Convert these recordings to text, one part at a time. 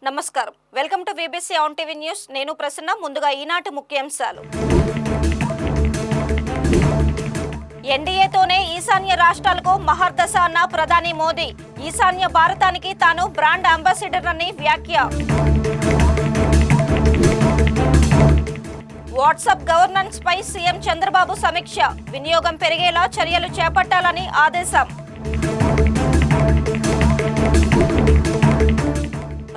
నమస్కారం welcome to VBC on TV news నేను ప్రసన్న ముందుగా ఈనాటి ముఖ్యాంశాలు ఎన్డీఏతోనే ఈశాన్య రాష్ట్రాలకు మహర్దశ అన్న ప్రధాని మోదీ ఈశాన్య భారతానికి తాను బ్రాండ్ అంబాసిడర్ అని వ్యాఖ్య వాట్సాప్ గవర్నెన్స్ పై సీఎం చంద్రబాబు సమీక్ష వినియోగం పెరిగేలా చర్యలు చేపట్టాలని ఆదేశం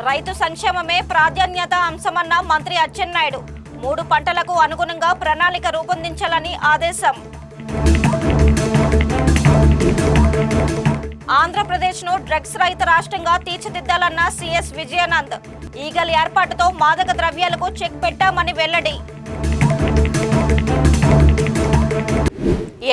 రైతు సంక్షేమమే ప్రాధాన్యత అంశమన్న మంత్రి అచ్చెన్నాయుడు 3 పంటలకు అనుగుణంగా ప్రణాళిక రూపొందించాలని ఆదేశం ఆంధ్రప్రదేశ్ను డ్రగ్స్ రహిత రాష్ట్రంగా తీర్చిదిద్దాలన్న సిఎస్ విజయానంద్ ఈగల్ ఏర్పాటుతో మాదక ద్రవ్యాలకు చెక్ పెట్టామని వెల్లడి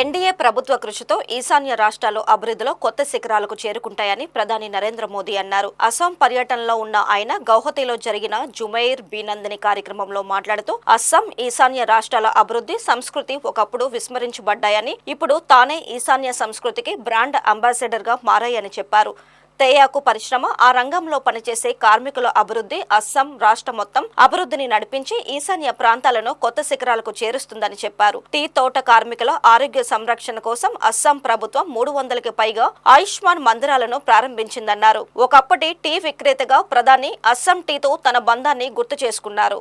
ఎన్డీఏ ప్రభుత్వ కృషితో ఈశాన్య రాష్ట్రాలు అభివృద్ధిలో కొత్త శిఖరాలకు చేరుకుంటాయని ప్రధాని నరేంద్ర మోదీ అన్నారు. అస్సాం పర్యటనలో ఉన్న ఆయన గౌహతిలో జరిగిన జుమైర్ బీనందిని కార్యక్రమంలో మాట్లాడుతూ అస్సాం ఈశాన్య రాష్ట్రాల అభివృద్ధి సంస్కృతి ఒకప్పుడు విస్మరించబడ్డాయని ఇప్పుడు తానే ఈశాన్య సంస్కృతికి బ్రాండ్ అంబాసిడర్ గా మారాయని చెప్పారు. తేయాకు పరిశ్రమ ఆ రంగంలో పనిచేసే కార్మికుల అభివృద్ధి అస్సాం రాష్ట్ర మొత్తం అభివృద్ధిని నడిపించి ఈశాన్య ప్రాంతాలను కొత్త శిఖరాలకు చేరుస్తుందని చెప్పారు. టీ తోట కార్మికుల ఆరోగ్య సంరక్షణ కోసం అస్సాం ప్రభుత్వం 300కి పైగా ఆయుష్మాన్ మందిరాలను ప్రారంభించిందన్నారు. ఒకప్పటి టీ విక్రేతగా ప్రధాని అస్సాం టీతో తన బంధాన్ని గుర్తు చేసుకున్నారు.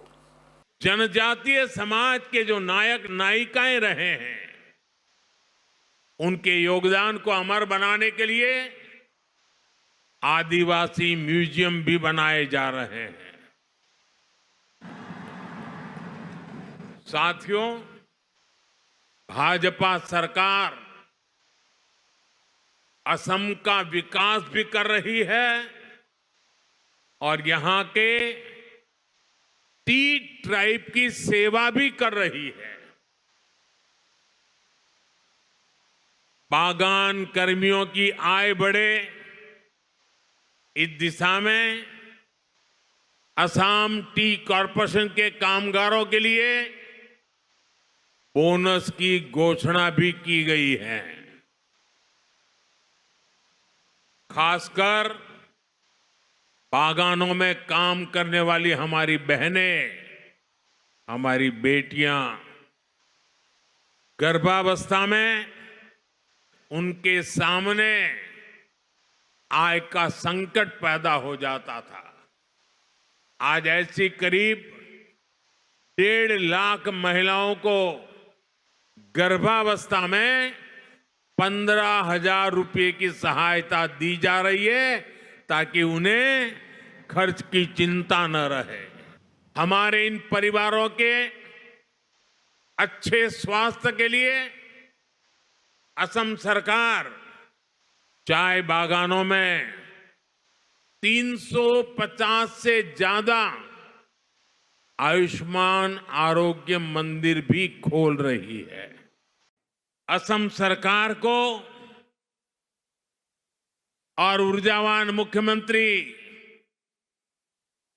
जनजातीय समाज के जो नायक नायिकाएं रहे हैं उनके योगदान को अमर बनाने के लिए आदिवासी म्यूजियम भी बनाए जा रहे हैं. साथियों, भाजपा सरकार असम का विकास भी कर रही है और यहां के टी ट्राइब की सेवा भी कर रही है. बागान कर्मियों की आय बढ़े इस दिशा में असम टी कॉरपोरेशन के कामगारों के लिए बोनस की घोषणा भी की गई है. खासकर बागानों में काम करने वाली हमारी बहनें, हमारी बेटियां गर्भावस्था में उनके सामने आय का संकट पैदा हो जाता था. आज ऐसी करीब 1.5 लाख महिलाओं को गर्भावस्था में 15,000 रुपये की सहायता दी जा रही है ताकि उन्हें खर्च की चिंता न रहे. हमारे इन परिवारों के अच्छे स्वास्थ्य के लिए असम सरकार चाय बागानों में 350 से ज्यादा आयुष्मान आरोग्य मंदिर भी खोल रही है. असम सरकार को और ऊर्जावान मुख्यमंत्री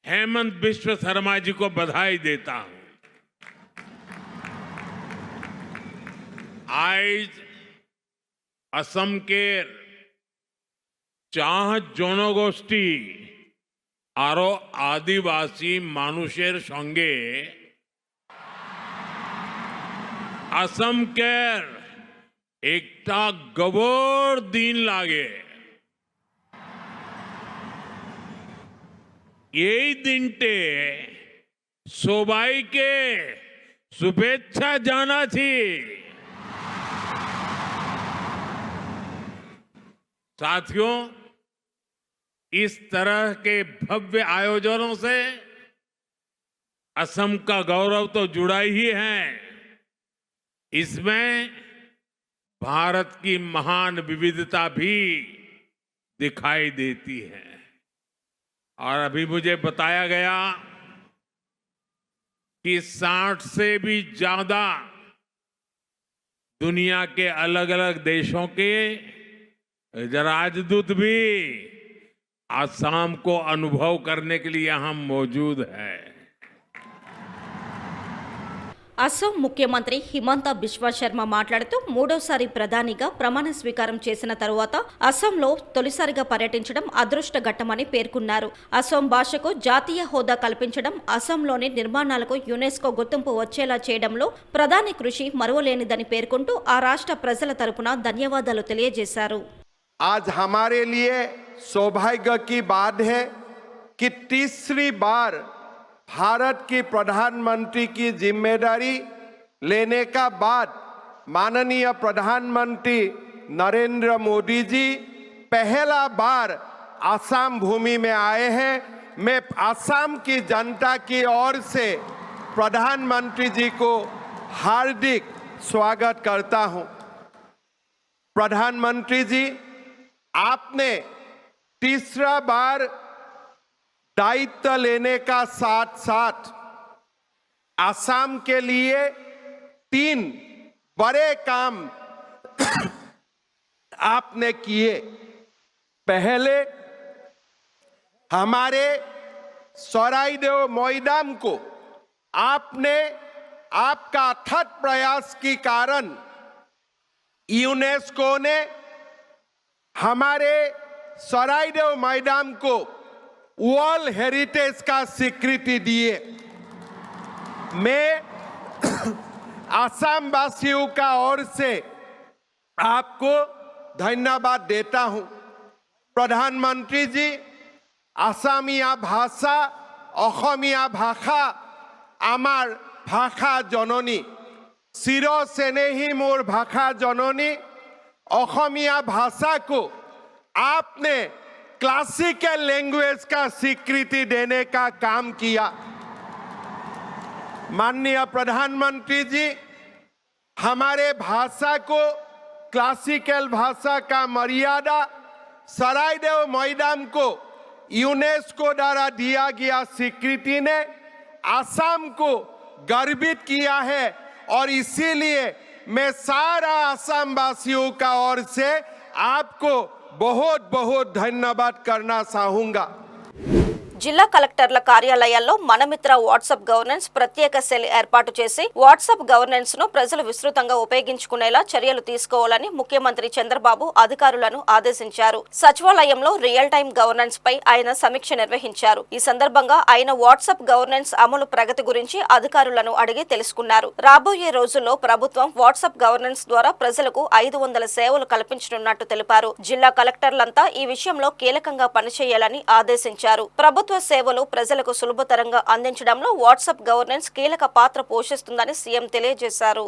हेमंत बिश्व शर्मा जी को बधाई देता हूं. आज असम के चाह जनगोष्ठी आरो आदिवासी मानुषेर संगे असम केर एकटा गबोर दिन लागे यही दिनटे सोबाई के शुभेच्छा जाना थी. साथियों, इस तरह के भव्य आयोजनों से असम का गौरव तो जुड़ा ही है, इसमें भारत की महान विविधता भी दिखाई देती है. और अभी मुझे बताया गया कि 60 से भी ज्यादा दुनिया के अलग अलग देशों के राजदूत भी असम को अनुभव करने के लिए यहां मौजूद है. అసోం ముఖ్యమంత్రి హిమంత బిశ్వా శర్మ మాట్లాడుతూ మూడోసారి ప్రధానిగా ప్రమాణ స్వీకారం చేసిన తరువాత అసోంలో తొలిసారిగా పర్యటించడం అదృష్టఘట్టమని పేర్కొన్నారు. అసోం భాషకు జాతీయ హోదా కల్పించడం, అసోంలోని నిర్మాణాలకు యునెస్కో గుర్తింపు వచ్చేలా చేయడంలో ప్రధాని కృషి మరువలేనిదని పేర్కొంటూ ఆ రాష్ట్ర ప్రజల తరపున ధన్యవాదాలు తెలియజేశారు. आज हमारे लिए सौभाग्य की बात है कि तीसरी बार भारत की प्रधानमंत्री की जिम्मेदारी लेने का बाद माननीय प्रधानमंत्री नरेंद्र मोदी जी पहला बार आसाम भूमि में आए हैं. मैं आसाम की जनता की ओर से प्रधानमंत्री जी को हार्दिक स्वागत करता हूं. प्रधानमंत्री जी, आपने तीसरा बार दायित्व लेने का साथ साथ असम के लिए 3 बड़े काम आपने किए. पहले हमारे सराइदेव मैदान को आपने आपका अथक प्रयास के कारण यूनेस्को ने हमारे सराइदेव मैदान को वर्ल्ड हेरिटेज का स्वीकृति दिए. मैं आसाम वासियों का ओर से आपको धन्यवाद देता हूं. प्रधानमंत्री जी, आसामिया भाषा অসমীয়া ভাষা আমার ভাষা জননী. চিৰ চেনেহী मोर भाषा जननी. অসমীয়া भाषा को आपने क्लासिकल लैंग्वेज का स्वीकृति देने का काम किया. माननीय प्रधानमंत्री जी, हमारे भाषा को क्लासिकल भाषा का मर्यादा सराइदेव मैदान को यूनेस्को द्वारा दिया गया स्वीकृति ने असम को गर्वित किया है और इसीलिए मैं सारा असम वासियों का ओर से आपको बहुत बहुत धन्यवाद करना चाहूंगा. జిల్లా కలెక్టర్ల కార్యాలయాల్లో మనమిత్ర వాట్సాప్ గవర్నెన్స్ ప్రత్యేక సెల్ ఏర్పాటు చేసి వాట్సాప్ గవర్నెన్స్ ను ప్రజలు విస్తృతంగా ఉపయోగించుకునేలా చర్యలు తీసుకోవాలని ముఖ్యమంత్రి చంద్రబాబు అధికారులను ఆదేశించారు. సచివాలయంలో రియల్ టైం గవర్నెన్స్ పై ఆయన సమీక్ష నిర్వహించారు. ఈ సందర్భంగా ఆయన వాట్సాప్ గవర్నెన్స్ అమలు ప్రగతి గురించి అధికారులను అడిగి తెలుసుకున్నారు. రాబోయే రోజుల్లో ప్రభుత్వం వాట్సాప్ గవర్నెన్స్ ద్వారా ప్రజలకు 500 సేవలు కల్పించనున్నట్టు తెలిపారు. జిల్లా కలెక్టర్లంతా ఈ విషయంలో కీలకంగా పనిచేయాలని ఆదేశించారు. ప్రభుత్వ సేవలు ప్రజలకు సులభతరంగా అందించడంలో వాట్సాప్ గవర్నెన్స్ కీలక పాత్ర పోషిస్తుందని సీఎం తెలియజేశారు.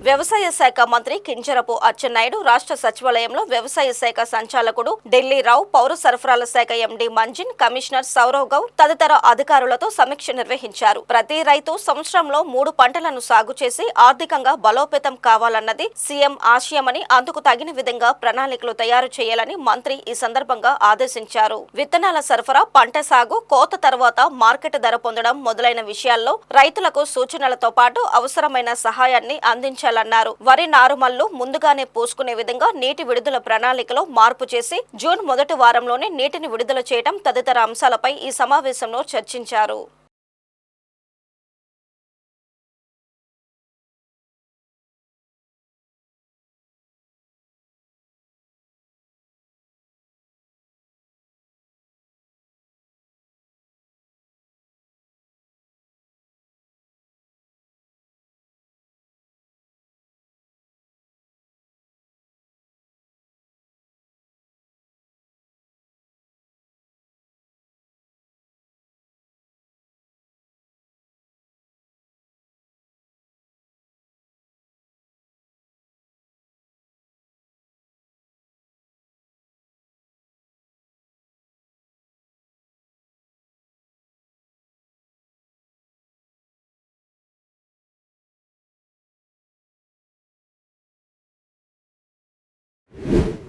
వ్యవసాయ శాఖ మంత్రి కింజరపు అచ్చెన్నాయుడు రాష్ట్ర సచివాలయంలో వ్యవసాయ శాఖ సంచాలకుడు ఢిల్లీ రావు, పౌర సరఫరాల శాఖ ఎండీ మంజిన్, కమిషనర్ సౌరవ్ గౌడ్ తదితర అధికారులతో సమీక్ష నిర్వహించారు. ప్రతి రైతు సంవత్సరంలో 3 పంటలను సాగు చేసి ఆర్థికంగా బలోపేతం కావాలన్నది సీఎం ఆశయమని, అందుకు తగిన విధంగా ప్రణాళికలు తయారు చేయాలని మంత్రి ఈ సందర్భంగా ఆదేశించారు. విత్తనాల సరఫరా, పంట సాగు, కోత తర్వాత మార్కెట్ ధర పొందడం మొదలైన విషయాల్లో రైతులకు సూచనలతో పాటు అవసరమైన సహాయాన్ని అందించాలన్నారు. వరి నారుమల్లు ముందుగానే పోసుకునే విధంగా నీటి విడుదల ప్రణాళికలో మార్పు చేసి జూన్ మొదటి వారంలోనే నీటిని విడుదల చేయడం తదితర అంశాలపై ఈ సమావేశంలో చర్చించారు.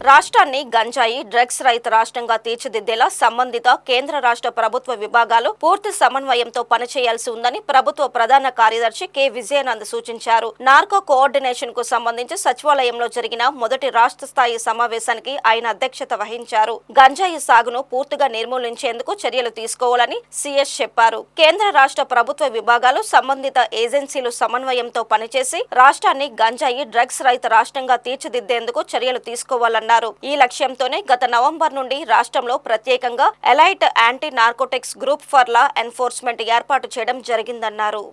రాష్ట్రాన్ని గంజాయి డ్రగ్స్ రహిత రాష్ట్రంగా తీర్చిదిద్దేలా సంబంధిత కేంద్ర రాష్ట్ర ప్రభుత్వ విభాగాలు పూర్తి సమన్వయంతో పనిచేయాల్సి ఉందని ప్రభుత్వ ప్రధాన కార్యదర్శి కె విజయనంద్ సూచించారు. నార్కో కోఆర్డినేషన్ కు సంబంధించి సచివాలయంలో జరిగిన మొదటి రాష్ట్ర స్థాయి సమావేశానికి ఆయన అధ్యక్షత వహించారు. గంజాయి సాగును పూర్తిగా నిర్మూలించేందుకు చర్యలు తీసుకోవాలని సిఎస్ చెప్పారు. కేంద్ర రాష్ట్ర ప్రభుత్వ విభాగాలు సంబంధిత ఏజెన్సీలు సమన్వయంతో పనిచేసి రాష్ట్రాన్ని గంజాయి డ్రగ్స్ రహిత రాష్ట్రంగా తీర్చిదిద్దేందుకు చర్యలు తీసుకోవాలన్నారు. ఈ లక్ష్యంతోనే గత నవంబర్ నుండి రాష్ట్రంలో ప్రత్యేకంగా elite anti narcotics group for law enforcement ఏర్పాటు చేయడం జరిగిందన్నారు.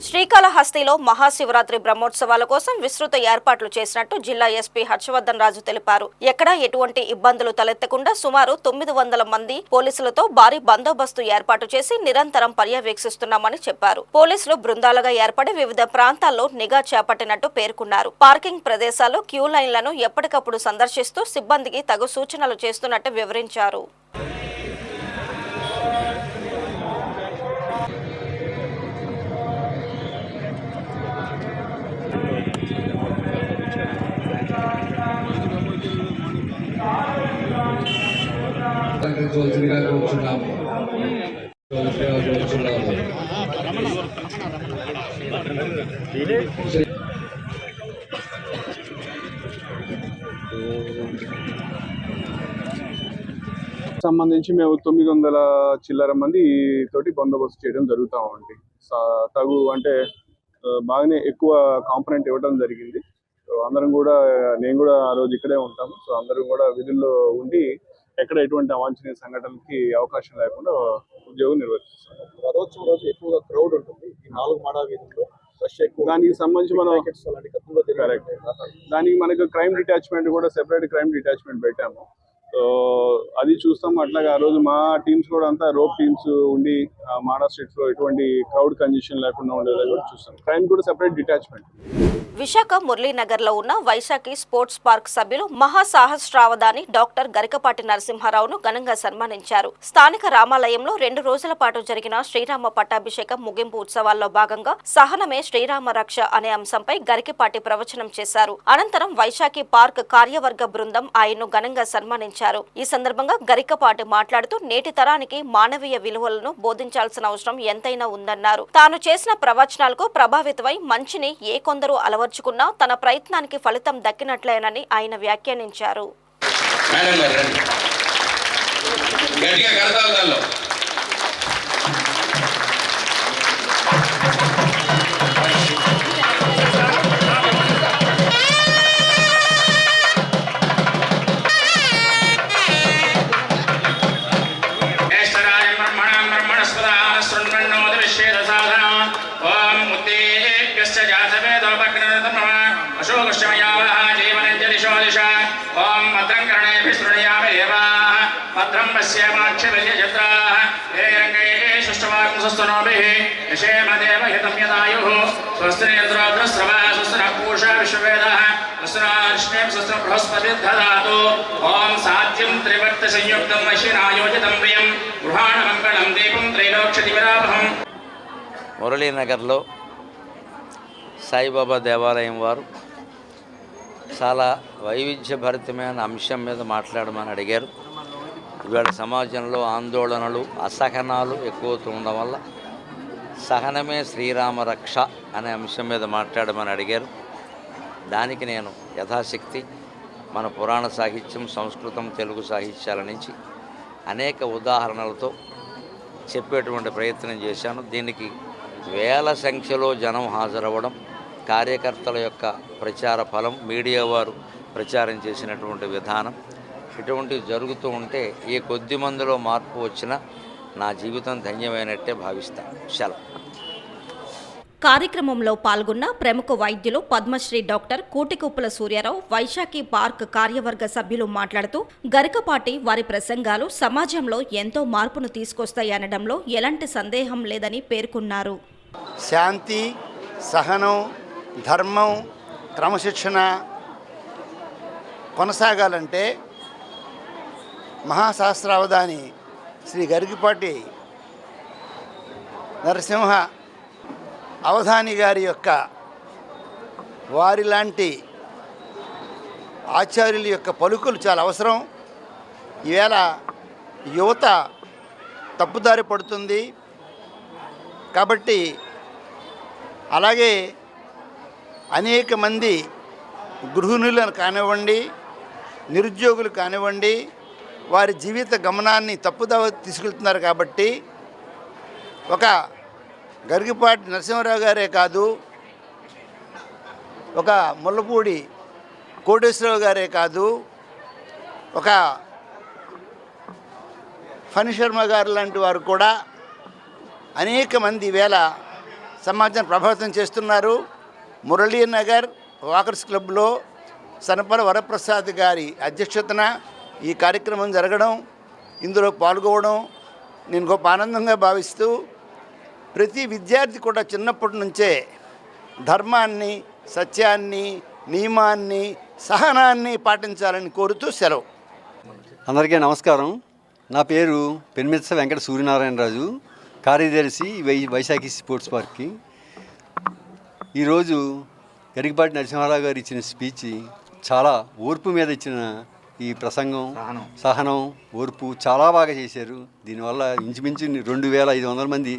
శ్రీకాళహస్తిలో మహాశివరాత్రి బ్రహ్మోత్సవాల కోసం విస్తృత ఏర్పాట్లు చేసినట్టు జిల్లా ఎస్పీ హర్షవర్ధన్ రాజు తెలిపారు. ఎక్కడా ఎటువంటి ఇబ్బందులు తలెత్తకుండా సుమారు 900 మంది పోలీసులతో భారీ బందోబస్తు ఏర్పాటు చేసి నిరంతరం పర్యవేక్షిస్తున్నామని చెప్పారు. పోలీసులు బృందాలుగా ఏర్పడి వివిధ ప్రాంతాల్లో నిఘా చేపట్టినట్టు పేర్కొన్నారు. పార్కింగ్ ప్రదేశాలు, క్యూ లైన్లను ఎప్పటికప్పుడు సందర్శిస్తూ సిబ్బందికి తగు సూచనలు చేస్తున్నట్టు వివరించారు. సంబంధించి మేము 900 చిల్లర మంది తోటి బందోబస్తు చేయడం జరుగుతూ ఉంది. తగు అంటే బాగానే ఎక్కువ కాంపొనెంట్ ఇవ్వడం జరిగింది. సో అందరం కూడా, నేను కూడా ఆ రోజు ఇక్కడే ఉంటాము. సో అందరం కూడా విధుల్లో ఉండి ఎక్కడ ఎటువంటి అవాంఛనీయ సంఘటనలకి అవకాశం లేకుండా ఉద్యోగం నిర్వర్తిస్తాం. రథోత్సవం రోజు ఎక్కువగా క్రౌడ్ ఉంటుంది. ఈ 4 మాడా వీధుల్లో దానికి సంబంధించి మనం కరెక్ట్, దానికి మనకు క్రైమ్ డిటాచ్మెంట్ కూడా సెపరేట్ క్రైమ్ డిటాచ్మెంట్ పెట్టాము. సో అది చూస్తాం. అట్లాగే ఆ రోజు మా టీమ్స్ కూడా అంతా రోప్ టీమ్స్ ఉండి మాడా స్ట్రీట్స్ లో ఎటువంటి క్రౌడ్ కంజెషన్ లేకుండా ఉండేలా కూడా చూస్తాం. క్రైమ్ కూడా సెపరేట్ డిటాచ్మెంట్. విశాఖ మురళీనగర్ లో ఉన్న వైశాఖి స్పోర్ట్స్ పార్క్ సభ్యులు మహాసాహస్రావధాని డాక్టర్ గరికపాటి నరసింహారావును ఘనంగా సన్మానించారు. స్థానిక రామాలయంలో 2 రోజుల పాటు జరిగిన శ్రీరామ పట్టాభిషేకం ముగింపు ఉత్సవాల్లో భాగంగా సహనమే శ్రీరామ రక్ష అనే అంశంపై గరికపాటి ప్రవచనం చేశారు. అనంతరం వైశాఖి పార్క్ కార్యవర్గ బృందం ఆయన్ను ఘనంగా సన్మానించారు. ఈ సందర్భంగా గరికపాటి మాట్లాడుతూ నేటి తరానికి మానవీయ విలువలను బోధించాల్సిన అవసరం ఎంతైనా ఉందన్నారు. తాను చేసిన ప్రవచనాలకు ప్రభావితమై మంచిని ఏ కొందరు అలవర్చుకున్నా తన ప్రయత్నానికి ఫలితం దక్కినట్లేనని ఆయన వ్యాఖ్యానించారు. మురళీనగర్లో సాయిబాబా దేవాలయం వారు చాలా వైవిధ్యభరితమైన అంశం మీద మాట్లాడమని అడిగారు. ఇవాళ సమాజంలో ఆందోళనలు, అసహనాలు ఎక్కువవుతుండడం వల్ల సహనమే శ్రీరామ రక్ష అనే అంశం మీద మాట్లాడమని అడిగారు. దానికి నేను యథాశక్తి మన పురాణ సాహిత్యం, సంస్కృతం, తెలుగు సాహిత్యాల నుంచి అనేక ఉదాహరణలతో చెప్పేటువంటి ప్రయత్నం చేశాను. దీనికి వేల సంఖ్యలో జనం హాజరవ్వడం, కార్యకర్తల యొక్క ప్రచార ఫలం, మీడియా వారు ప్రచారం చేసినటువంటి విధానం ఇటువంటివి జరుగుతూ ఉంటే ఏ కొద్ది మందిలో మార్పు వచ్చినా నా జీవితం ధన్యమైనట్టే భావిస్తాను. సెలవు. కార్యక్రమంలో పాల్గొన్న ప్రముఖ వైద్యులు పద్మశ్రీ డాక్టర్ కూటికుప్పల సూర్యారావు, వైశాఖి పార్క్ కార్యవర్గ సభ్యులు మాట్లాడుతూ గరికపాటి వారి ప్రసంగాలు సమాజంలో ఎంతో మార్పును తీసుకొస్తాయనడంలో ఎలాంటి సందేహం లేదని పేర్కొన్నారు. శాంతి, సహనం, ధర్మం, క్రమశిక్షణ కొనసాగాలంటే మహాశాస్త్రావధాని శ్రీ గరికపాటి నరసింహ అవధాని గారి యొక్క వారిలాంటి ఆచార్యుల యొక్క పలుకులు చాలా అవసరం. ఈవేళ యువత తప్పుదారి పడుతుంది కాబట్టి, అలాగే అనేక మంది గృహిణులను కానివ్వండి, నిరుద్యోగులు కానివ్వండి, వారి జీవిత గమనాన్ని తప్పుదావ తీసుకెళ్తున్నారు. కాబట్టి ఒక గరికపాటి నరసింహారావు గారే కాదు, ఒక ముల్లపూడి కోటేశ్వరరావు గారే కాదు, ఒక ఫణి శర్మ గారు లాంటి వారు కూడా అనేక మంది వేళ సమాజాన్ని ప్రభావితం చేస్తున్నారు. మురళీనగర్ వాకర్స్ క్లబ్లో సనపల వరప్రసాద్ గారి అధ్యక్షతన ఈ కార్యక్రమం జరగడం, ఇందులో పాల్గొనడం నేను గొప్ప ఆనందంగా భావిస్తూ, ప్రతి విద్యార్థి కూడా చిన్నప్పటి నుంచే ధర్మాన్ని, సత్యాన్ని, నియమాన్ని, సహనాన్ని పాటించాలని కోరుతూ సెలవు. అందరికీ నమస్కారం. నా పేరు పెన్మిత్స వెంకట సూర్యనారాయణరాజు, కార్యదర్శి వైశాఖి స్పోర్ట్స్ పార్క్కి. ఈరోజు గరికపాటి నరసింహారావు గారు ఇచ్చిన స్పీచ్ చాలా ఓర్పు మీద ఇచ్చిన ఈ ప్రసంగం, సహనం, ఓర్పు చాలా బాగా చేశారు. దీనివల్ల ఇంచుమించు 2500 మంది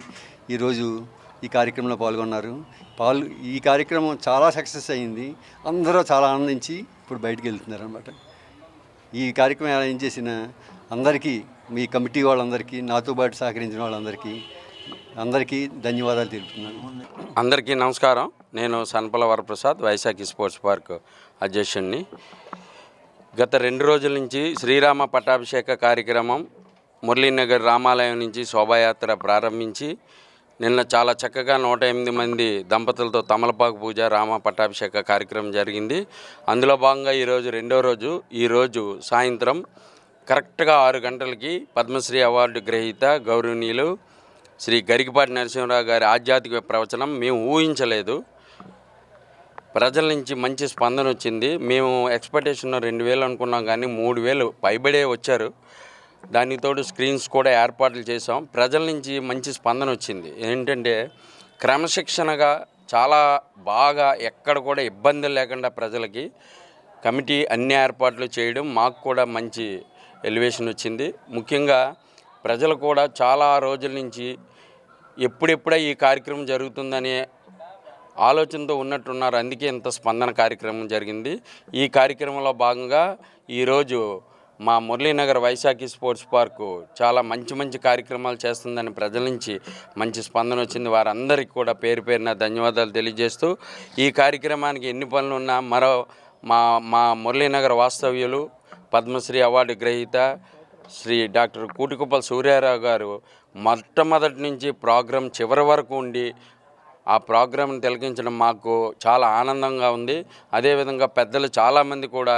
ఈరోజు ఈ కార్యక్రమంలో పాల్గొన్నారు. ఈ కార్యక్రమం చాలా సక్సెస్ అయింది. అందరూ చాలా ఆనందించి ఇప్పుడు బయటికి వెళ్తున్నారు అన్నమాట. ఈ కార్యక్రమం అరేంజ్ చేసిన అందరికీ, మీ కమిటీ వాళ్ళందరికీ, నాతో పాటు సహకరించిన అందరికీ ధన్యవాదాలు తెలుపుతున్నాను. అందరికీ నమస్కారం. నేను సనపల వరప్రసాద్, వైశాఖి స్పోర్ట్స్ పార్క్ అధ్యక్షుడిని. గత 2 రోజుల నుంచి శ్రీరామ పట్టాభిషేక కార్యక్రమం మురళీనగర్ రామాలయం నుంచి శోభాయాత్ర ప్రారంభించి నిన్న చాలా చక్కగా 108 మంది దంపతులతో తమలపాకు పూజ, రామ పట్టాభిషేక కార్యక్రమం జరిగింది. అందులో భాగంగా ఈరోజు 2వ రోజు. ఈరోజు సాయంత్రం కరెక్ట్గా 6 గంటలకి పద్మశ్రీ అవార్డు గ్రహీత గౌరవనీయులు శ్రీ గరికపాటి నరసింహారావు గారి ఆధ్యాత్మిక ప్రవచనం మేము ఊహించలేదు. ప్రజల నుంచి మంచి స్పందన వచ్చింది. మేము ఎక్స్పెక్టేషన్ 2000 అనుకున్నాం, కానీ 3000 పైబడే వచ్చారు. దానితోడు స్క్రీన్స్ కూడా ఏర్పాట్లు చేసాం. ప్రజల నుంచి మంచి స్పందన వచ్చింది. ఏంటంటే క్రమశిక్షణగా చాలా బాగా ఎక్కడ కూడా ఇబ్బందులు లేకుండా ప్రజలకి కమిటీ అన్ని ఏర్పాట్లు చేయడం మాకు కూడా మంచి ఎలివేషన్ వచ్చింది. ముఖ్యంగా ప్రజలు కూడా చాలా రోజుల నుంచి ఎప్పుడెప్పుడే ఈ కార్యక్రమం జరుగుతుందనే ఆలోచనతో ఉన్నట్టున్నారు. అందుకే ఇంత స్పందన కార్యక్రమం జరిగింది. ఈ కార్యక్రమంలో భాగంగా ఈరోజు మా మురళీనగర్ వైశాఖి స్పోర్ట్స్ పార్కు చాలా మంచి కార్యక్రమాలు చేస్తుందని ప్రజల నుంచి మంచి స్పందన వచ్చింది. వారందరికీ కూడా పేరు పేరున ధన్యవాదాలు తెలియజేస్తూ, ఈ కార్యక్రమానికి ఎన్ని పనులు ఉన్నా మరో మా మురళీనగర్ వాస్తవ్యులు పద్మశ్రీ అవార్డు గ్రహీత శ్రీ డాక్టర్ కూటికుప్పల సూర్యారావు గారు మొట్టమొదటి నుంచి ప్రోగ్రాం చివరి వరకు ఉండి ఆ ప్రోగ్రాంని తిలకించడం మాకు చాలా ఆనందంగా ఉంది. అదేవిధంగా పెద్దలు చాలామంది కూడా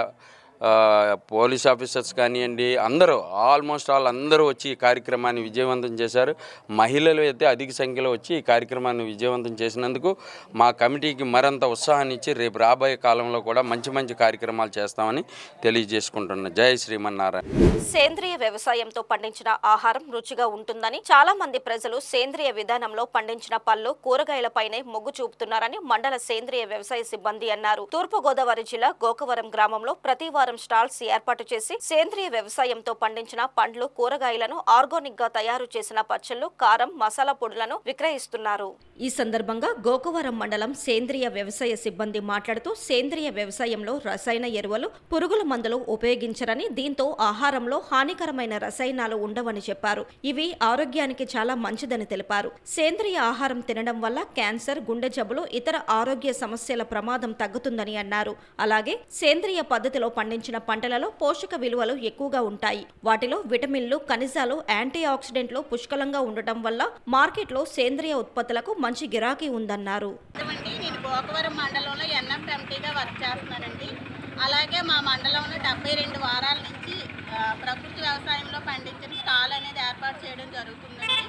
పోలీస్ ఆఫీసర్స్ కానివ్వండి, అందరూ ఆల్మోస్ట్ అందరూ వచ్చి ఈ కార్యక్రమాన్ని విజయవంతం చేశారు. మహిళలు అయితే అధిక సంఖ్యలో వచ్చి ఈ కార్యక్రమాన్ని విజయవంతం చేసినందుకు మా కమిటీకి మరింత ఉత్సాహాన్ని ఇచ్చి రేపు రాబోయే కాలంలో కూడా మంచి కార్యక్రమాలు చేస్తామని తెలియజేసుకుంటున్నాను. జై శ్రీమన్నారాయణ. సేంద్రియ వ్యవసాయంతో పండించిన ఆహారం రుచిగా ఉంటుందని చాలా మంది ప్రజలు సేంద్రియ విధానంలో పండించిన పళ్ళు, కూరగాయలపైనే మొగ్గు చూపుతున్నారని మండల సేంద్రియ వ్యవసాయ సిబ్బంది అన్నారు. తూర్పుగోదావరి జిల్లా గోకవరం గ్రామంలో ప్రతి వారం ఆహారం స్టాల్స్ ఏర్పాటు చేసి సేంద్రియ వ్యవసాయంతో పండించిన పండ్లు, కూరగాయలను ఆర్గానిక్ గా తయారు చేసిన పచ్చళ్లు, కారం, మసాలా పొడులను విక్రయిస్తున్నారు. ఈ సందర్భంగా గోకవరం మండలం సేంద్రియ వ్యవసాయ సిబ్బంది మాట్లాడుతూ సేంద్రియ వ్యవసాయంలో రసాయన ఎరువులు, పురుగుల మందులు ఉపయోగించరని, దీంతో ఆహారంలో హానికరమైన రసాయనాలు ఉండవని చెప్పారు. ఇవి ఆరోగ్యానికి చాలా మంచిదని తెలిపారు. సేంద్రియ ఆహారం తినడం వల్ల క్యాన్సర్, గుండె జబ్బులు, ఇతర ఆరోగ్య సమస్యల ప్రమాదం తగ్గుతుందని అన్నారు. అలాగే సేంద్రియ పద్ధతిలో పండించిన పంటలలో పోషక విలువలు ఎక్కువగా ఉంటాయి. వాటిలో విటమిన్లు, ఖనిజాలు, యాంటీ ఆక్సిడెంట్లు పుష్కలంగా ఉండటం వల్ల మార్కెట్లో సేంద్రియ ఉత్పత్తులకు మంచి గిరాకీ ఉందన్నారు. నేను గోకవరం మండలంలో NFMTగా వర్క్ చేస్తున్నానండి. అలాగే మా మండలంలో 72 వారాల నుంచి ప్రకృతి వ్యవసాయంలో పండించిన స్టాల్ అనేది ఏర్పాటు చేయడం జరుగుతుందండి.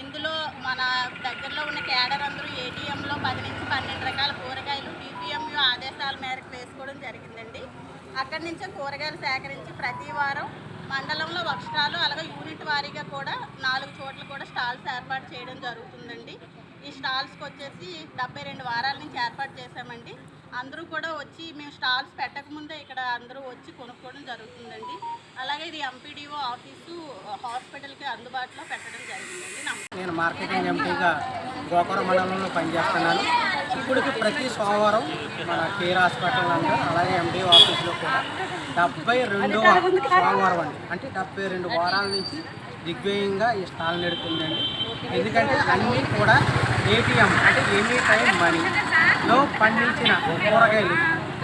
ఇందులో మన దగ్గరలో ఉన్న కేడర్ అందరూ ATMలో 10 నుంచి 12 రకాల కూరగాయలు DPMU ఆదేశాల మేరకు వేసుకోవడం జరిగిందండి. అక్కడి నుంచే కూరగాయలు సేకరించి ప్రతి వారం మండలంలో ఒక స్టాలు, అలాగే యూనిట్ వారీగా కూడా 4 చోట్ల కూడా స్టాల్స్ ఏర్పాటు చేయడం జరుగుతుందండి. ఈ స్టాల్స్కి వచ్చేసి 72 వారాల నుంచి ఏర్పాటు చేశామండి. అందరూ కూడా వచ్చి మేము స్టాల్స్ పెట్టకముందే ఇక్కడ అందరూ వచ్చి కొనుక్కోవడం జరుగుతుందండి. అలాగే ఇది MPDO ఆఫీసు, హాస్పిటల్కి అందుబాటులో పెట్టడం జరిగిందండి. నేను మార్కెటింగ్ ఎంపీగా గోకవరం మండలంలో పనిచేస్తున్నాను. ఇప్పటికి ప్రతి సోమవారం మన కేర్ హాస్పిటల్ నందు, అలాగే MDO ఆఫీస్లో కూడా 72వ సోమవారం అండి. అంటే 72 వారాల నుంచి దిగ్విజయంగా ఈ స్టాల్ నడుతుందండి. ఎందుకంటే అన్నీ కూడా ATM అంటే ఎనీ టైం మనీలో పండించిన కూరగాయలు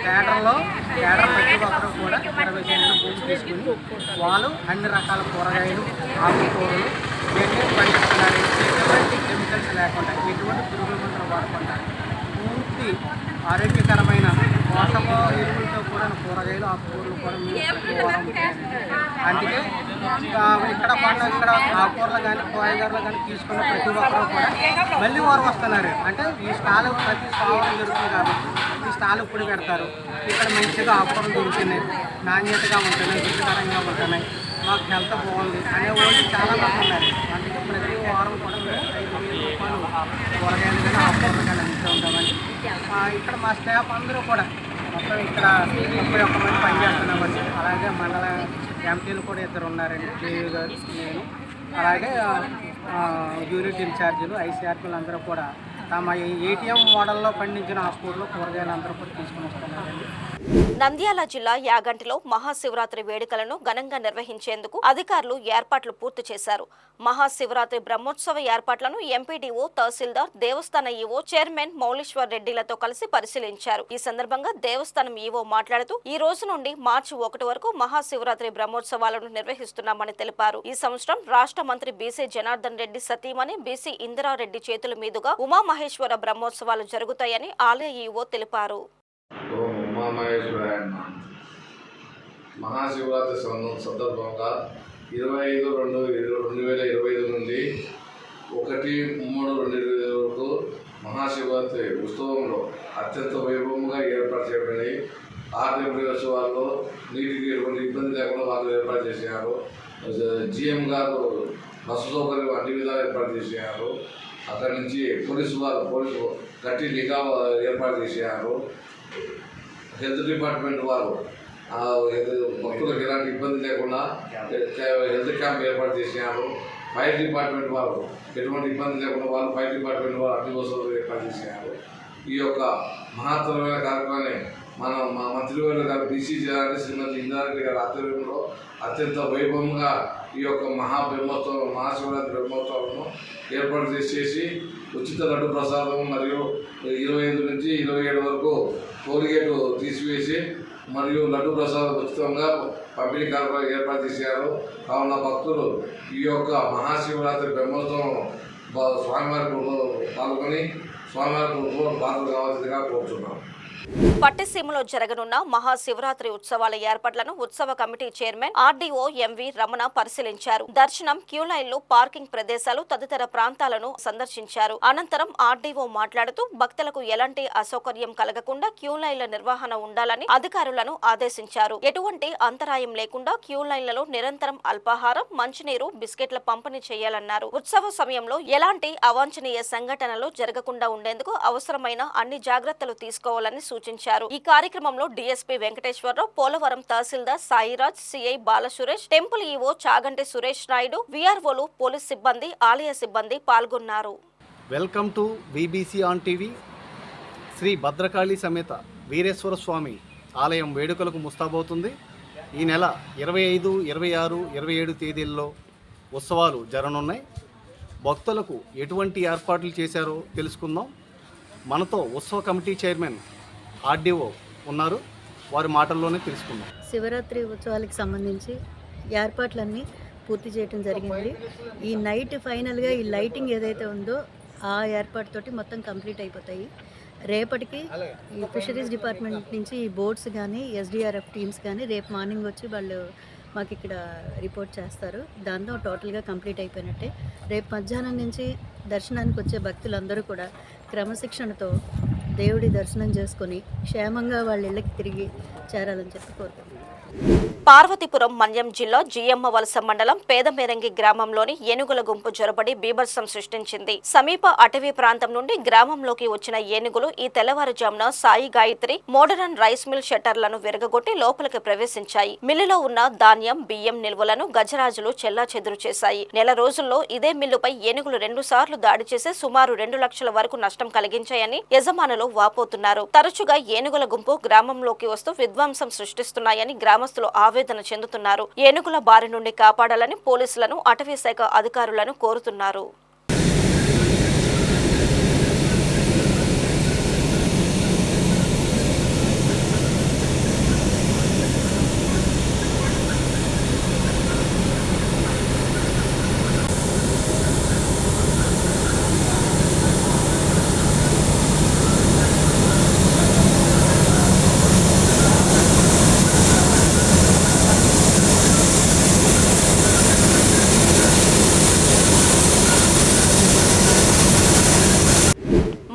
కేడర్ ప్రతి ఒక్కరు కూడా 20 సెంట్లు భూమి తీసుకుని వాళ్ళు అన్ని రకాల కూరగాయలు, ఆకుకూరలు ఇవన్నీ పండిస్తున్నారు. ఎటువంటి కెమికల్స్ లేకుండా, ఎటువంటి పురుగుల మందులు వాడకుండా పూర్తి ఆరోగ్యకరమైన పోషక ఎరువులతో కూడా కూరగాయలు, ఆకుకూరలు కూడా అందుకే ఇక్కడ ఆకుకూరలు కానీ కూరగాయలు కానీ తీసుకున్న ప్రతి ఒక్కరు కూడా మళ్ళీ వారు వస్తున్నారు. అంటే ఈ స్టాల్ ప్రతి సోమవారం జరుగుతుంది కాబట్టి ఈ స్టాల్ ఇప్పుడు పెడతారు. ఇక్కడ మంచిగా ఆకుకూరలు దొరుకుతున్నాయి, నాణ్యతగా ఉంటున్నాయి, రుచికరంగా ఉంటున్నాయి, మాకు హెల్త్ బాగుంది అనే వాళ్ళు చాలా మంది ఉన్నారు. అందుకే ప్రతి వారం కూడా మేము 5,000 రూపాయలు కూరగాయలు కానీ ఆకుకూరలు కానీ అందిస్తూ ఉంటామండి. ఇక్కడ మా స్టాఫ్ అందరూ కూడా మొత్తం ఇక్కడ 31 మంది పనిచేస్తున్నామండి. అలాగే మండల ఎంపీలు కూడా 2 ఉన్నారండి, JU గారు, నేను, అలాగే యూనిట్ ఇన్ఛార్జీలు, ICRPలు అందరూ కూడా తమ ATM మోడల్లో పండించిన ఆకుకూరలు, కూరగాయలు అందరూ కూడా తీసుకుని వస్తున్నారండి. నంద్యాల జిల్లా యాగంటిలో మహాశివరాత్రి వేడుకలను ఘనంగా నిర్వహించేందుకు అధికారులు ఏర్పాట్లు పూర్తి చేశారు. మహాశివరాత్రి బ్రహ్మోత్సవ ఏర్పాట్లను MPDO, తహసీల్దార్, దేవస్థాన ఈవో, చైర్మన్ మౌలీశ్వర్ రెడ్డిలతో కలిసి పరిశీలించారు. ఈ సందర్భంగా దేవస్థానం ఈవో మాట్లాడుతూ ఈ రోజు నుండి మార్చి 1 వరకు మహాశివరాత్రి బ్రహ్మోత్సవాలను నిర్వహిస్తున్నామని తెలిపారు. ఈ సంవత్సరం రాష్ట్ర మంత్రి BC జనార్దన్ రెడ్డి సతీమణి BC ఇందిరారెడ్డి చేతుల మీదుగా ఉమామహేశ్వర బ్రహ్మోత్సవాలు జరుగుతాయని ఆలయ ఈవో తెలిపారు. మహాశివరాత్రి సందర్భంగా 25/2/2025 నుండి 1/3/2025 వరకు మహాశివరాత్రి ఉత్సవంలో అత్యంత వైభవంగా ఏర్పాటు చేయబడి ఆర్డీ ఉత్సవాల్లో నీటికి ఎటువంటి ఇబ్బంది లేకుండా వాళ్ళు ఏర్పాటు చేసినారు. GM గారు బస్సు సౌకర్యం అన్ని విధాలు ఏర్పాటు చేసినారు. అక్కడి నుంచి పోలీసు గట్టి నిఘా ఏర్పాటు చేసినారు. హెల్త్ డిపార్ట్మెంట్ వారు భక్తులకు ఎలాంటి ఇబ్బంది లేకుండా హెల్త్ క్యాంప్ ఏర్పాటు చేసినారు. ఫైర్ డిపార్ట్మెంట్ వారు ఎటువంటి ఇబ్బంది లేకుండా ఫైర్ డిపార్ట్మెంట్ వారు అన్ని వసతులు ఏర్పాటు చేసినారు. ఈ యొక్క మహత్తరమైన కార్యక్రమాన్ని మా మంత్రివర్యులు గారు BC జనార్దన్ శ్రీమతి ఇందిరారెడ్డి గారి ఆధ్వర్యంలో అత్యంత వైభవంగా ఈ యొక్క మహాశివరాత్రి బ్రహ్మోత్సవాలను ఏర్పాటు చేసి ఉచిత లడ్డు ప్రసాదం మరియు 25 నుంచి 27 వరకు టోల్గేటు తీసివేసి మరియు లడ్డు ప్రసాదం ఉచితంగా పంపిణీ కార్యక్రమం ఏర్పాటు చేశారు. కావున భక్తులు ఈ యొక్క మహాశివరాత్రి బ్రహ్మోత్సవం స్వామివారికి పాల్గొని స్వామివారికి పాత్రలు కావాల్సిందిగా కోరుతున్నాం. పట్టిసీమలో జరగనున్న మహాశివరాత్రి ఉత్సవాల ఏర్పాట్లను ఉత్సవ committee chairman RDO MV Ramana పరిశీలించారు. దర్శనం, క్యూ లైన్లు, పార్కింగ్ ప్రదేశాలు తదితర ప్రాంతాలను సందర్శించారు. అనంతరం RDO మాట్లాడుతూ భక్తులకు ఎలాంటి అసౌకర్యం కలగకుండా క్యూ లైన్ల నిర్వహణ ఉండాలని అధికారులను ఆదేశించారు. ఎటువంటి అంతరాయం లేకుండా క్యూ లైన్లలో నిరంతరం అల్పాహారం, మంచినీరు, బిస్కెట్ల పంపిణీ చేయాలన్నారు. ఉత్సవ సమయంలో ఎలాంటి అవాంఛనీయ సంఘటనలు జరగకుండా ఉండేందుకు అవసరమైన అన్ని జాగ్రత్తలు తీసుకోవాలని సూచించారు. సూచించారు. ఈ కార్యక్రమంలో DSP Venkateswara Rao, Polavaram tahsildar Sairaj, CI Balasuresh, temple EO Chaganti Suresh Naidu, వీఆర్ఓలు, పోలీస్ సిబ్బంది, ఆలయ సిబ్బంది పాల్గొన్నారు. Welcome to VBC on TV. Sri Bhadrakali సమేత వీరేశ్వర స్వామి ఆలయం వేడుకలకు ముస్తాబవుతుంది. ఈ నెల 25, 26, 27 తేదీల్లో ఉత్సవాలు జరగనున్నాయి. భక్తులకు ఎటువంటి ఏర్పాట్లు చేశారో తెలుసుకుందాం. మనతో ఉత్సవ కమిటీ చైర్మన్ ఆర్డీఓ ఉన్నారు, వారి మాటల్లోనే తెలుసుకుందాం. శివరాత్రి ఉత్సవాలకు సంబంధించి ఏర్పాట్లన్నీ పూర్తి చేయడం జరిగింది. ఈ నైట్ ఫైనల్గా ఈ లైటింగ్ ఏదైతే ఉందో ఆ ఏర్పాటుతోటి మొత్తం కంప్లీట్ అయిపోతాయి. రేపటికి ఈ ఫిషరీస్ డిపార్ట్మెంట్ నుంచి ఈ బోట్స్ కానీ ఎస్డిఆర్ఎఫ్ టీమ్స్ కానీ రేపు మార్నింగ్ వచ్చి వాళ్ళు మాకు ఇక్కడ రిపోర్ట్ చేస్తారు. దాంతో టోటల్గా కంప్లీట్ అయిపోయినట్టే. రేపు మధ్యాహ్నం నుంచి దర్శనానికి వచ్చే భక్తులందరూ కూడా క్రమశిక్షణతో దేవుడి దర్శనం చేసుకొని క్షేమంగా వాళ్ళ ఇళ్ళకి తిరిగి చేరాలని చెప్పి కోరుకుంటున్నాను. పార్వతీపురం మన్యం జిల్లా జియమ్మ వలస మండలం పేదమేరంగి గ్రామంలోని ఏనుగుల గుంపు జొరబడి బీభత్సం సృష్టించింది. సమీప అటవీ ప్రాంతం నుండి గ్రామంలోకి వచ్చిన ఏనుగులు ఈ తెల్లవారుజామున Sai Gayatri modern rice mill షట్టర్లను విరగగొట్టి లోపలికి ప్రవేశించాయి. మిల్లులో ఉన్న ధాన్యం, బియ్యం నిల్వలను గజరాజులు చెల్లాచెదురు చేశాయి. నెల రోజుల్లో ఇదే మిల్లుపై ఏనుగులు 2 సార్లు దాడి చేసి సుమారు 2 లక్షల వరకు నష్టం కలిగించాయని యజమానులు వాపోతున్నారు. తరచుగా ఏనుగుల గుంపు గ్రామంలోకి వస్తూ విధ్వంసం సృష్టిస్తున్నాయని గ్రామస్తులు ఆవేదన చెందుతున్నారు. ఏనుగుల బారి నుండి కాపాడాలని పోలీసులను, అటవీ శాఖ అధికారులను కోరుతున్నారు.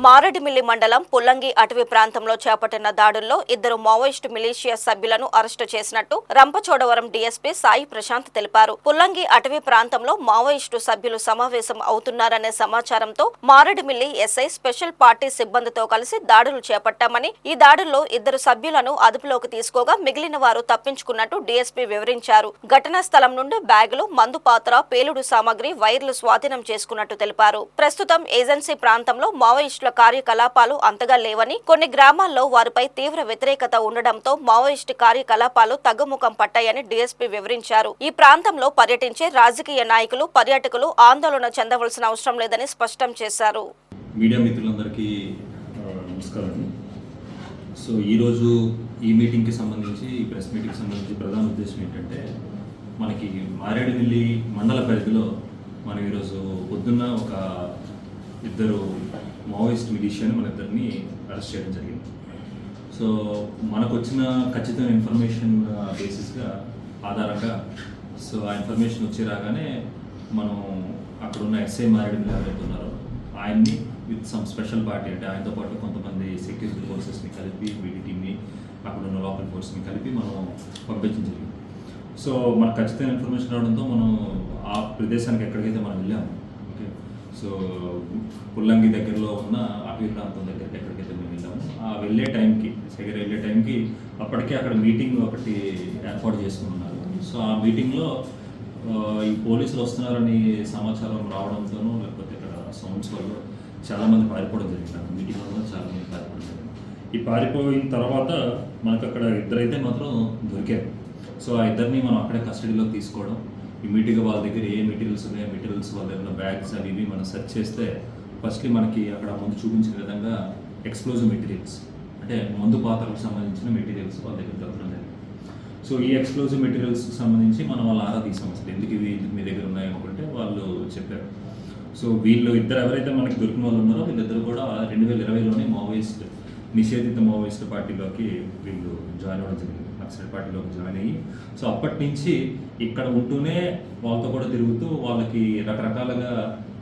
మారేడుమిల్లి మండలం పుల్లంగి అటవీ ప్రాంతంలో చేపట్టిన దాడుల్లో 2 మావోయిస్టు మిలీషియా సభ్యులను అరెస్టు చేసినట్టు రంపచోడవరం డీఎస్పీ సాయి ప్రశాంత్ తెలిపారు. పుల్లంగి అటవీ ప్రాంతంలో మావోయిస్టు సభ్యులు సమావేశం అవుతున్నారనే సమాచారంతో మారేడుమిల్లి ఎస్ఐ స్పెషల్ పార్టీ సిబ్బందితో కలిసి దాడులు చేపట్టామని, ఈ దాడుల్లో 2 సభ్యులను అదుపులోకి తీసుకోగా మిగిలిన వారు తప్పించుకున్నట్టు డీఎస్పీ వివరించారు. ఘటనా స్థలం నుండి బ్యాగులు, మందు పాత్ర, పేలుడు సామగ్రి, వైర్లు స్వాధీనం చేసుకున్నట్టు తెలిపారు. ప్రస్తుతం ఏజెన్సీ ప్రాంతంలో మావోయిస్టుల కార్యకలాపాలు అంతగా లేవని, కొన్ని గ్రామాల్లో వారిపై తీవ్ర వ్యతిరేకత ఉండడంతో మావోయిస్టు కార్యకలాపాలు తగ్గుముఖం పట్టాయని డీఎస్పీ వివరించారు. ఈ ప్రాంతంలో పర్యటించే రాజకీయ నాయకులు, పర్యాటకులు ఆందోళన చెందవలసిన అవసరం లేదని స్పష్టం చేశారు. మీడియా మిత్రులందరికీ నమస్కారం. సో ఈరోజు ఈ మీటింగ్కి సంబంధించి, ఈ ప్రెస్ మీటింగ్కి సంబంధించి ప్రధాన ఉద్దేశం ఏంటంటే, మనకి మారేడుమిల్లి మండల పరిధిలో మనం ఈరోజు పొద్దున్న ఒక 2 మావోయిస్ట్ మిలీషియాని మన 2ని అరెస్ట్ చేయడం జరిగింది. సో మనకు వచ్చిన ఖచ్చితమైన ఇన్ఫర్మేషన్ బేసిస్గా ఆధారంగా సో ఆ ఇన్ఫర్మేషన్ వచ్చి రాగానే మనం అక్కడ ఉన్న ఎస్ఐ మారేడుమిల్లి ఎవరైతే ఉన్నారో ఆయన్ని విత్ సమ్ స్పెషల్ పార్టీ, అంటే ఆయనతో పాటు కొంతమంది సెక్యూరిటీ ఫోర్సెస్ని కలిపి, వీడి టీమ్ని, అక్కడ ఉన్న లోకల్ ఫోర్స్ని కలిపి మనం పంపించడం జరిగింది. సో మనకు ఖచ్చితమైన ఇన్ఫర్మేషన్ రావడంతో మనం ఆ ప్రదేశానికి ఎక్కడికైతే మనం వెళ్ళాము, ఓకే, సో పుల్లంగి దగ్గరలో ఉన్న అటవీ ప్రాంతం దగ్గరికి ఎక్కడికైతే మేము వెళ్ళాము, ఆ వెళ్ళే టైంకి అప్పటికే అక్కడ మీటింగ్ ఒకటి ఏర్పాటు చేసుకున్నారు. సో ఆ మీటింగ్లో ఈ పోలీసులు వస్తున్నారని సమాచారం రావడంతోనూ, లేకపోతే ఇక్కడ సౌండ్స్ వల్ల చాలామంది పారిపోవడం జరిగింది. మీటింగ్ వల్ల చాలామంది పారిపోవడం జరిగింది. ఈ పారిపోయిన తర్వాత మనకు అక్కడ 2 అయితే మాత్రం దొరికారు. సో ఆ 2ని మనం అక్కడే కస్టడీలోకి తీసుకోవడం, ఇమీడియట్గా వాళ్ళ దగ్గర ఏ మెటీరియల్స్ ఉన్నాయో మెటీరియల్స్, వాళ్ళ దగ్గర బ్యాగ్స్ అవి ఇవి మనం సెర్చ్ చేస్తే ఫస్ట్లీ మనకి అక్కడ ముందు చూపించిన విధంగా ఎక్స్ప్లోజివ్ మెటీరియల్స్, అంటే మందు పాత్రలకు సంబంధించిన మెటీరియల్స్ వాళ్ళ దగ్గర దొరకడం జరిగింది. సో ఈ ఎక్స్ప్లోజివ్ మెటీరియల్స్కి సంబంధించి మనం వాళ్ళ ఆరా తీసాం. అసలు ఎందుకు మీ దగ్గర ఉన్నాయనుకుంటే వాళ్ళు చెప్పారు. సో వీళ్ళు 2 ఎవరైతే మనకి దొరికిన వాళ్ళు ఉన్నారో వీళ్ళిద్దరు కూడా 2020లోనే నిషేధిత మావోయిస్ట్ పార్టీలోకి వీళ్ళు జాయిన్ అవ్వడం జరిగింది. నక్సలైట్ పార్టీలోకి జాయిన్ అయ్యి, సో అప్పటి నుంచి ఇక్కడ ఉంటూనే వాళ్ళతో కూడా తిరుగుతూ వాళ్ళకి రకరకాలుగా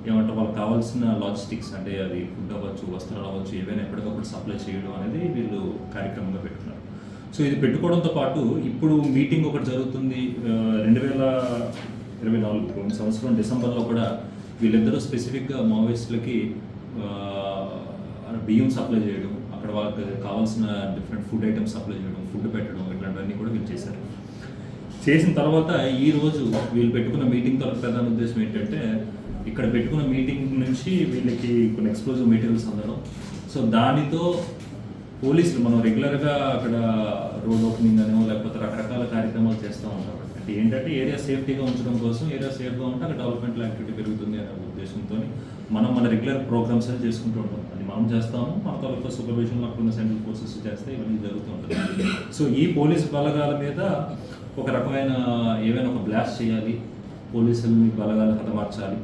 ఏమంటారు, వాళ్ళకి కావాల్సిన లాజిస్టిక్స్, అంటే అది ఫుడ్ అవ్వచ్చు, వస్త్రాలు అవ్వచ్చు, ఏవైనా ఎప్పటికప్పుడు సప్లై చేయడం అనేది వీళ్ళు కార్యక్రమంగా పెట్టుకున్నారు. సో ఇది పెట్టుకోవడంతో పాటు ఇప్పుడు మీటింగ్ ఒకటి జరుగుతుంది 2024 సంవత్సరం డిసెంబర్లో కూడా వీళ్ళిద్దరూ స్పెసిఫిక్గా మావోయిస్టులకి బియ్యం సప్లై చేయడం, అక్కడ వాళ్ళకి కావాల్సిన డిఫరెంట్ ఫుడ్ ఐటమ్స్ సప్లై చేయడం, ఫుడ్ పెట్టడం, ఇట్లాంటివన్నీ కూడా వీళ్ళు చేశారు. చేసిన తర్వాత ఈరోజు వీళ్ళు పెట్టుకున్న మీటింగ్ తర్వాత ప్రధాన ఉద్దేశం ఏంటంటే, ఇక్కడ పెట్టుకున్న మీటింగ్ నుంచి వీళ్ళకి కొన్ని ఎక్స్ప్లోజివ్ మెటీరియల్స్ అందడం. సో దానితో పోలీసులు మనం రెగ్యులర్గా అక్కడ రోడ్ ఓపెనింగ్ అనో లేకపోతే రకరకాల కార్యక్రమాలు చేస్తూ ఉంటాం. అంటే ఏంటంటే ఏరియా సేఫ్టీగా ఉంచడం కోసం, ఏరియా సేఫ్గా ఉంటే అక్కడ డెవలప్మెంట్ యాక్టివిటీ పెరుగుతుంది అనే ఉద్దేశంతో మనం మన రెగ్యులర్ ప్రోగ్రామ్స్ అని చేసుకుంటూ ఉంటాం. అది మనం చేస్తాము, మన తాలూకా సూపర్విజన్లో అక్కడ ఉన్న సెంట్రల్ ఫోర్సెస్ చేస్తే ఇవన్నీ జరుగుతూ ఉంటుంది. సో ఈ పోలీసు బలగాల మీద ఒక రకమైన ఏవైనా ఒక బ్లాస్ట్ చేయాలి, పోలీసులని బలగాలు హతమార్చాలి,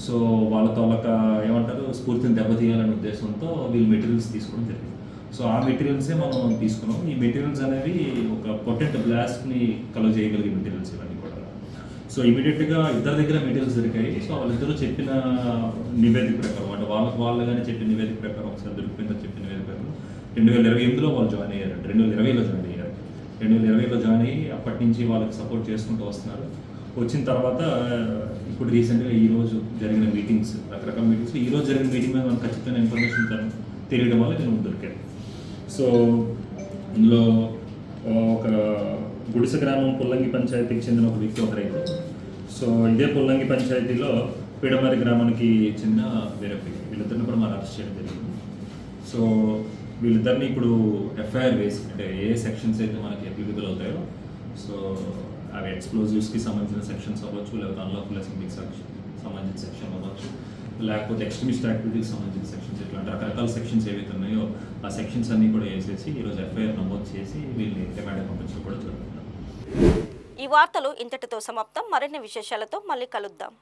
సో వాళ్ళ తాలూకా ఏమంటారు స్ఫూర్తిని దెబ్బతీయాలనే ఉద్దేశంతో వీళ్ళు మెటీరియల్స్ తీసుకోవడం జరిగింది. సో ఆ మెటీరియల్సే మనం తీసుకున్నాం. ఈ మెటీరియల్స్ అనేవి ఒక పొటెంట్ బ్లాస్ట్ని కలువ చేయగలిగే మెటీరియల్స్ ఇవన్నీ కూడా. సో ఇమీడియట్గా ఇద్దరి దగ్గర మెటీరియల్స్ దొరికాయి. సో వాళ్ళిద్దరూ చెప్పిన నివేదిక ప్రకారం, అంటే వాళ్ళగానే చెప్పిన నివేదిక ప్రకారం, ఒకసారి దొరికిపోయిందని చెప్పిన నివేదిక ప్రకారం 2028లో వాళ్ళు జాయిన్ అయ్యారు, 2020లో జాయిన్ అయ్యారు. 2020లో జాయిన్ అయ్యి అప్పటి నుంచి వాళ్ళకి సపోర్ట్ చేసుకుంటూ వస్తున్నారు. వచ్చిన తర్వాత ఇప్పుడు రీసెంట్గా ఈరోజు జరిగిన మీటింగ్స్, రకరకాల మీటింగ్స్, ఈరోజు జరిగిన మీటింగ్ మీద మనకు ఖచ్చితమైన ఇన్ఫర్మేషన్ తెలియడం వల్ల నేను దొరికాను. సో ఇందులో ఒక గుడిసె గ్రామం పుల్లంగి పంచాయతీకి చెందిన ఒక వ్యక్తి, ఒక రైతు. సో ఇదే పుల్లంగి పంచాయతీలో పీడమరి గ్రామానికి చెందిన వేరే వ్యక్తి, వీళ్ళిద్దరిని కూడా మనం అరెస్ట్ చేయడం జరిగింది. సో వీళ్ళిద్దరిని ఇప్పుడు ఎఫ్ఐఆర్ వేసి, అంటే ఏ సెక్షన్స్ అయితే మనకి అప్లికబుల్ అవుతాయో, సో అవి ఎక్స్ప్లోజివ్స్కి సంబంధించిన సెక్షన్స్ అవ్వచ్చు, లేకపోతే అన్లాఫుల్ అసెంబ్లీకి సంబంధించిన సెక్షన్ అవ్వచ్చు, లేకపోతే ఎక్స్ట్రీమిస్ట్ యాక్టివిటీకి సంబంధించిన సెక్షన్స్, ఇట్లాంటి రకరకాల సెక్షన్స్ ఏవైతే ఉన్నాయో ఆ సెక్షన్స్ అన్నీ కూడా వేసేసి ఈరోజు ఎఫ్ఐఆర్ నమోదు చేసి వీళ్ళని రిమాండ్ పంపించడం కూడా జరుగుతుంది. ఈ వార్తలు ఇంతటితో సమాప్తం. మరిన్ని విశేషాలతో మళ్ళీ కలుద్దాం.